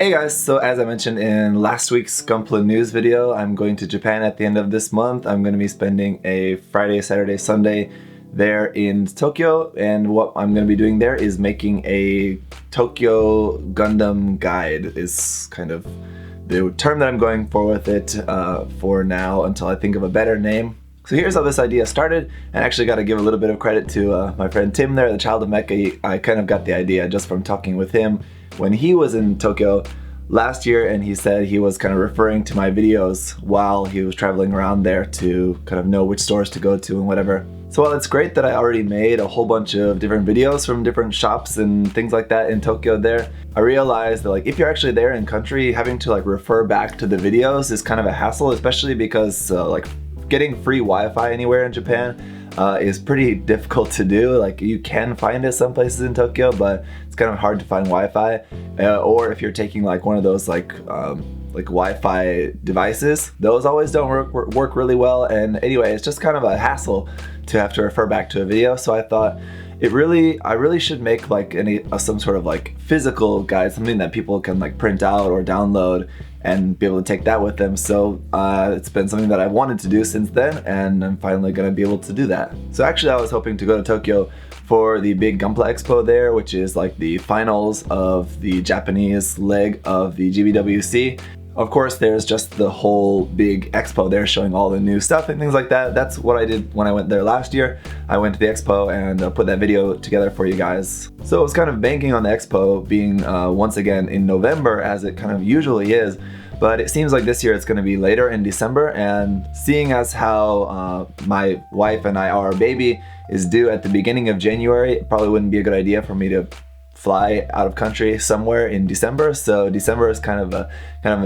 Hey guys, so as I mentioned in last week's Gunpla news video, I'm going to Japan at the end of this month. I'm going to be spending a Friday, Saturday, Sunday there in Tokyo, and what I'm going to be doing there is making a Tokyo Gundam guide is kind of the term that I'm going for with it for now until I think of a better name. So here's how this idea started, and I actually got to give a little bit of credit to my friend Tim there, the child of Mecha. I kind of got the idea just from talking with him when he was in Tokyo last year, and he said he was kind of referring to my videos while he was traveling around there to kind of know which stores to go to and whatever. So while it's great that I already made a whole bunch of different videos from different shops and things like that in Tokyo there, I realized that if you're actually there in country, having to refer back to the videos is kind of a hassle, especially because getting free Wi-Fi anywhere in Japan is pretty difficult to do. You can find it some places in Tokyo, but it's kind of hard to find Wi-Fi. Or if you're taking one of those Wi-Fi devices, those always don't work really well. And anyway, it's just kind of a hassle to have to refer back to a video. So I thought I really should make some sort of physical guide, something that people can print out or download and be able to take that with them. So it's been something that I've wanted to do since then, and I'm finally gonna be able to do that. So actually I was hoping to go to Tokyo for the big Gunpla Expo there, which is the finals of the Japanese leg of the GBWC. Of course, there's just the whole big expo there showing all the new stuff and things like that. That's what I did when I went there last year. I went to the expo and put that video together for you guys. So I was kind of banking on the expo being once again in November, as it kind of usually is. But it seems like this year it's going to be later in December, and seeing as how my wife and our baby is due at the beginning of January, it probably wouldn't be a good idea for me to fly out of country somewhere in December. So December is kind of a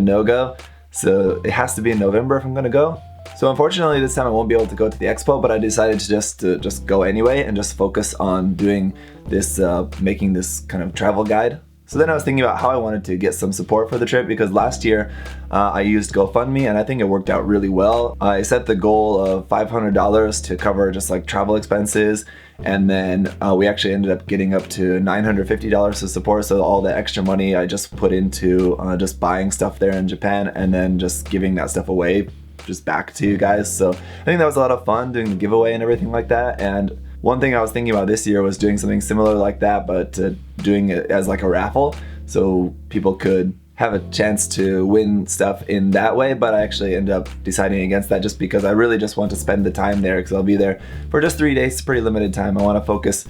no-go. So it has to be in November if I'm gonna go. So unfortunately this time I won't be able to go to the expo, but I decided to just go anyway and just focus on doing this, making this kind of travel guide. So then I was thinking about how I wanted to get some support for the trip, because last year I used GoFundMe and I think it worked out really well. I set the goal of $500 to cover just travel expenses, and then we actually ended up getting up to $950 to support. So all the extra money I just put into just buying stuff there in Japan and then just giving that stuff away just back to you guys. So I think that was a lot of fun doing the giveaway and everything like that. And one thing I was thinking about this year was doing something similar like that, but doing it as a raffle, so people could have a chance to win stuff in that way. But I actually ended up deciding against that just because I really just want to spend the time there, because I'll be there for just 3 days, pretty limited time. I want to focus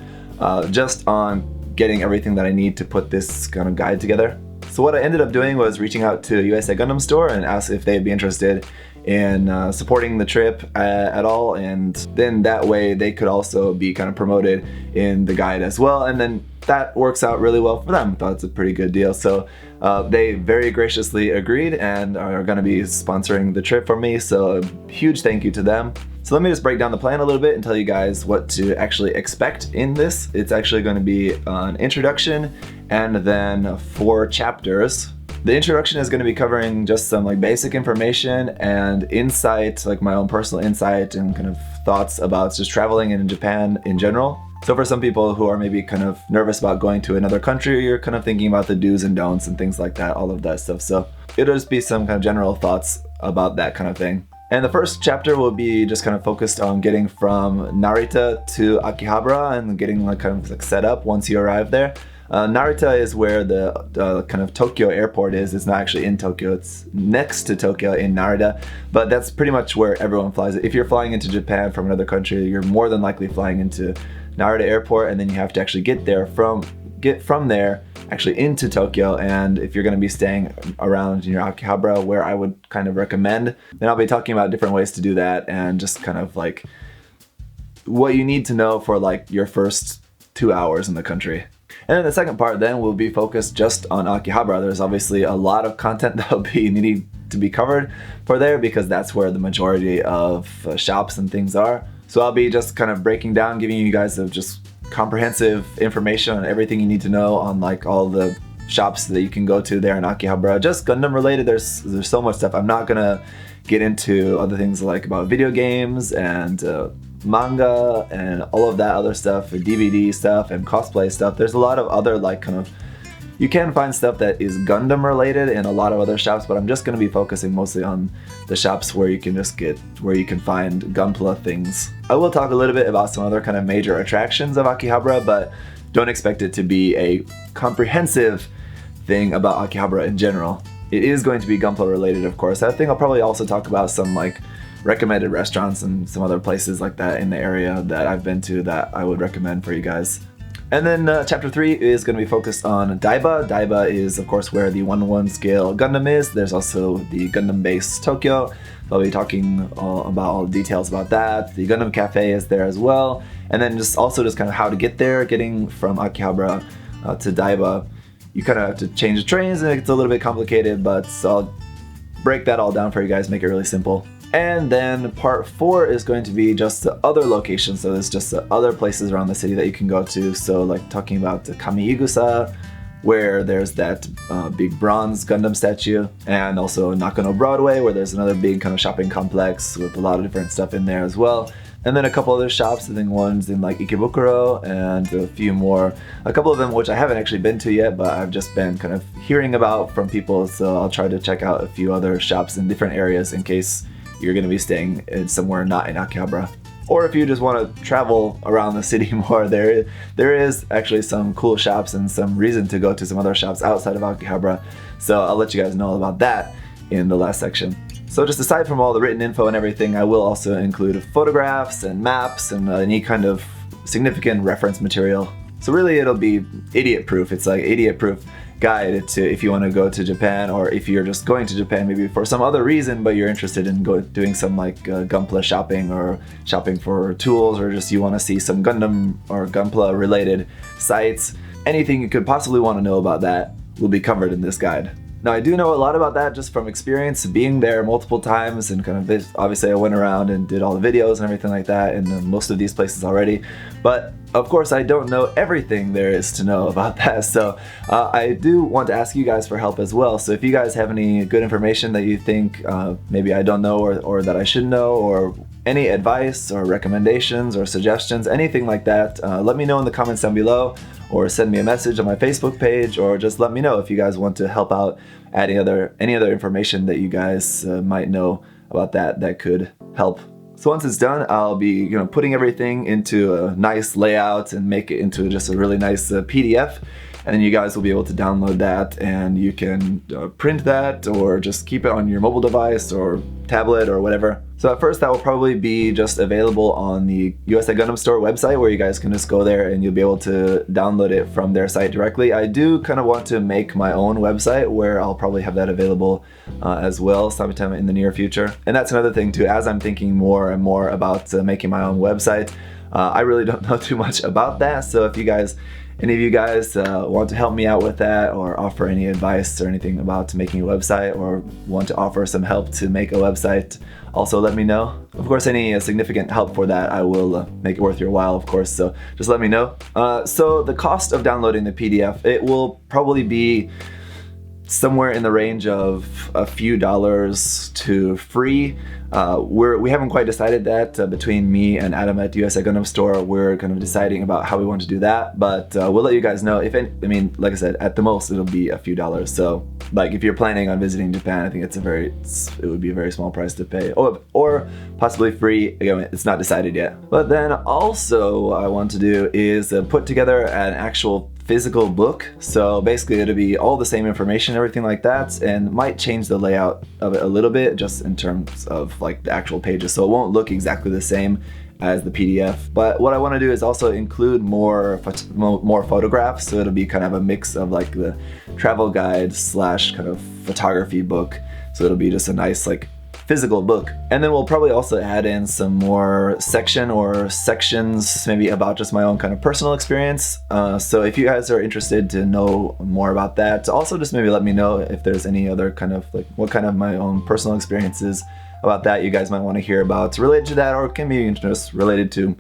just on getting everything that I need to put this kind of guide together. So what I ended up doing was reaching out to USA Gundam Store and asked if they'd be interested in supporting the trip at all, and then that way they could also be kind of promoted in the guide as well, and then that works out really well for them. I thought it's a pretty good deal. So they very graciously agreed and are going to be sponsoring the trip for me, so a huge thank you to them. So let me just break down the plan a little bit and tell you guys what to actually expect in this. It's actually going to be an introduction and then 4 chapters. The introduction is going to be covering just some basic information and insight, my own personal insight and kind of thoughts about just traveling in Japan in general. So for some people who are maybe kind of nervous about going to another country, or you're kind of thinking about the do's and don'ts and things like that, all of that stuff. So it'll just be some kind of general thoughts about that kind of thing. And the first chapter will be just kind of focused on getting from Narita to Akihabara and getting kind of set up once you arrive there. Narita is where the kind of Tokyo airport is. It's not actually in Tokyo, it's next to Tokyo in Narita, but that's pretty much where everyone flies. If you're flying into Japan from another country, you're more than likely flying into Narita airport, and then you have to actually get from there actually into Tokyo. And if you're going to be staying around near Akihabara, where I would kind of recommend, then I'll be talking about different ways to do that and just kind of what you need to know for your first 2 hours in the country. And then the second part then will be focused just on Akihabara. There's obviously a lot of content that will be needing to be covered for there, because that's where the majority of shops and things are. So I'll be just kind of breaking down, giving you guys just comprehensive information on everything you need to know on all the shops that you can go to there in Akihabara. Just Gundam related, there's so much stuff. I'm not gonna get into other things about video games and manga and all of that other stuff, and DVD stuff and cosplay stuff. There's a lot of other kind of You can find stuff that is Gundam related in a lot of other shops, but I'm just going to be focusing mostly on the shops where you can find Gunpla things. I will talk a little bit about some other kind of major attractions of Akihabara, but don't expect it to be a comprehensive thing about Akihabara in general. It is going to be Gunpla related, of course. I think I'll probably also talk about some like recommended restaurants and some other places like that in the area that I've been to that I would recommend for you guys. And then chapter 3 is going to be focused on Daiba. Daiba is, of course, where the 1/1 scale Gundam is. There's also the Gundam base Tokyo. I'll be talking about all the details about that. The Gundam Cafe is there as well. And then just kind of how to get there, getting from Akihabara to Daiba. You kind of have to change the trains and it's a little bit complicated, but I'll break that all down for you guys, make it really simple. And then part 4 is going to be just the other locations. So there's just the other places around the city that you can go to. So like talking about the Kamiigusa, where there's that big bronze Gundam statue, and also Nakano Broadway, where there's another big kind of shopping complex with a lot of different stuff in there as well. And then a couple other shops, I think one's in like Ikebukuro and a few more. A couple of them which I haven't actually been to yet, but I've just been kind of hearing about from people. So I'll try to check out a few other shops in different areas in case you're going to be staying in somewhere not in Akihabara. Or if you just want to travel around the city more, there is actually some cool shops and some reason to go to some other shops outside of Akihabara. So I'll let you guys know about that in the last section. So just aside from all the written info and everything, I will also include photographs and maps and any kind of significant reference material. So really it'll be idiot proof. It's like idiot proof guide to if you want to go to Japan, or if you're just going to Japan maybe for some other reason but you're interested in doing some like Gunpla shopping or shopping for tools, or just you want to see some Gundam or Gunpla related sites. Anything you could possibly want to know about that will be covered in this guide. Now I do know a lot about that just from experience, being there multiple times, and kind of obviously I went around and did all the videos and everything like that in most of these places already, but of course I don't know everything there is to know about that. So I do want to ask you guys for help as well. So if you guys have any good information that you think maybe I don't know or that I should know, or any advice or recommendations or suggestions, anything like that, let me know in the comments down below, or send me a message on my Facebook page, or just let me know if you guys want to help out adding any other information that you guys might know about that could help. So once it's done, I'll be putting everything into a nice layout and make it into just a really nice PDF. And then you guys will be able to download that, and you can print that or just keep it on your mobile device or tablet or whatever. So at first that will probably be just available on the USA Gundam Store website, where you guys can just go there and you'll be able to download it from their site directly. I do kind of want to make my own website where I'll probably have that available as well sometime in the near future. And that's another thing too, as I'm thinking more and more about making my own website, I really don't know too much about that. So if any of you guys want to help me out with that, or offer any advice or anything about making a website, or want to offer some help to make a website, also let me know. Of course, any significant help for that, I will make it worth your while, of course, so just let me know. So the cost of downloading the PDF, it will probably be somewhere in the range of a few dollars to free. We haven't quite decided that between me and Adam at USA Gundam Store. We're kind of deciding about how we want to do that, but we'll let you guys know. Like I said, at the most it'll be a few dollars. So like if you're planning on visiting Japan, I think it would be a very small price to pay, or possibly free. Again, it's not decided yet. But then also what I want to do is put together an actual physical book. So basically it'll be all the same information, everything like that, and might change the layout of it a little bit just in terms of like the actual pages. So it won't look exactly the same as the PDF. But what I want to do is also include more photographs. So it'll be kind of a mix of like the travel guide / kind of photography book. So it'll be just a nice like physical book. And then we'll probably also add in some more sections maybe about just my own kind of personal experience. So if you guys are interested to know more about that, also just maybe let me know if there's any other kind of like what kind of my own personal experiences about that you guys might want to hear about related to that, or can be just related to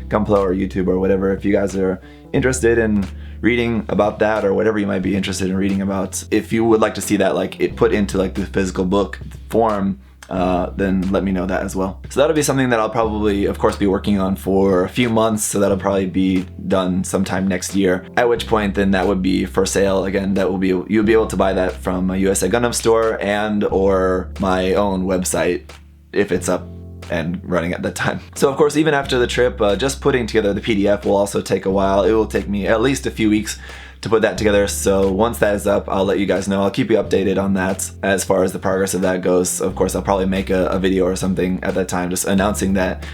Gunpla or YouTube or whatever. If you guys are interested in reading about that, or whatever you might be interested in reading about, if you would like to see that like it put into like the physical book form, then let me know that as well. So that'll be something that I'll probably, of course, be working on for a few months, so that'll probably be done sometime next year, at which point then that would be for sale. Again, that will be, you'll be able to buy that from a USA Gundam Store and or my own website if it's up and running at that time. So of course, even after the trip, just putting together the PDF will also take a while. It will take me at least a few weeks to put that together, so once that is up, I'll let you guys know. I'll keep you updated on that as far as the progress of that goes. Of course, I'll probably make a video or something at that time just announcing that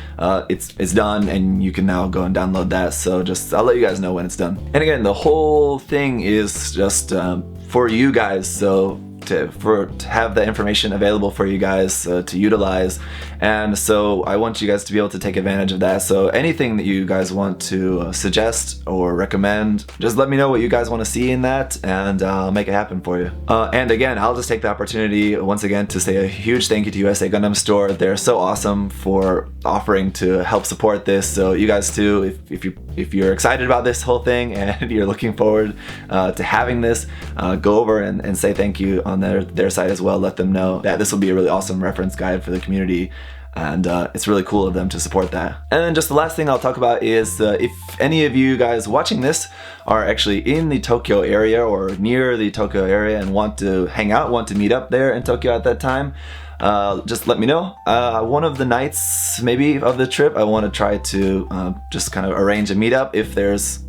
it's done and you can now go and download that. So just, I'll let you guys know when it's done. And again, the whole thing is just for you guys, so to have the information available for you guys to utilize, and so I want you guys to be able to take advantage of that. So anything that you guys want to suggest or recommend, just let me know what you guys want to see in that, and I'll make it happen for you. And again, I'll just take the opportunity once again to say a huge thank you to USA Gundam Store. They're so awesome for offering to help support this. So you guys too, if you're excited about this whole thing and you're looking forward to having this, go over and say thank you on their side as well. Let them know that this will be a really awesome reference guide for the community, and it's really cool of them to support that. And then just the last thing I'll talk about is if any of you guys watching this are actually in the Tokyo area or near the Tokyo area and want to hang out, want to meet up there in Tokyo at that time, just let me know. One of the nights maybe of the trip, I want to try to just kind of arrange a meetup if there's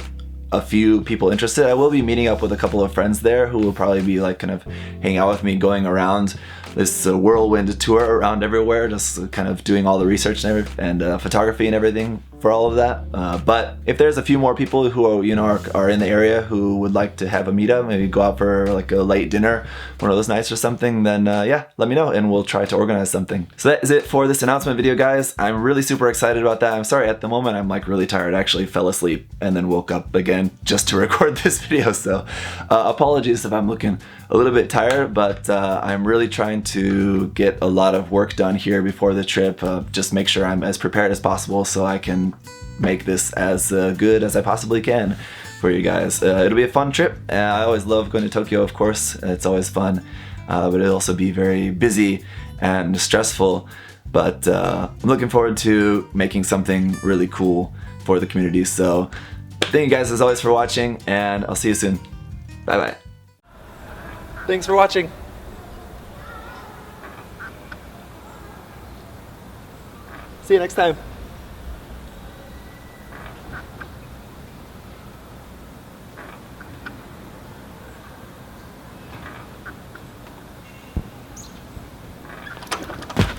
a few people interested. I will be meeting up with a couple of friends there who will probably be like kind of hanging out with me, going around this whirlwind tour around everywhere, just kind of doing all the research and photography and everything for all of that. But if there's a few more people who are in the area who would like to have a meetup, maybe go out for like a late dinner one of those nights or something, then yeah, let me know and we'll try to organize something. So that is it for this announcement video, guys. I'm really super excited about that. I'm sorry, at the moment I'm like really tired. I actually fell asleep and then woke up again just to record this video, so apologies if I'm looking a little bit tired, but I'm really trying to get a lot of work done here before the trip. Just make sure I'm as prepared as possible so I can make this as good as I possibly can for you guys. It'll be a fun trip. I always love going to Tokyo, of course. It's always fun, but it'll also be very busy and stressful. But I'm looking forward to making something really cool for the community. So thank you guys as always for watching, and I'll see you soon. Bye bye. Thanks for watching. See you next time.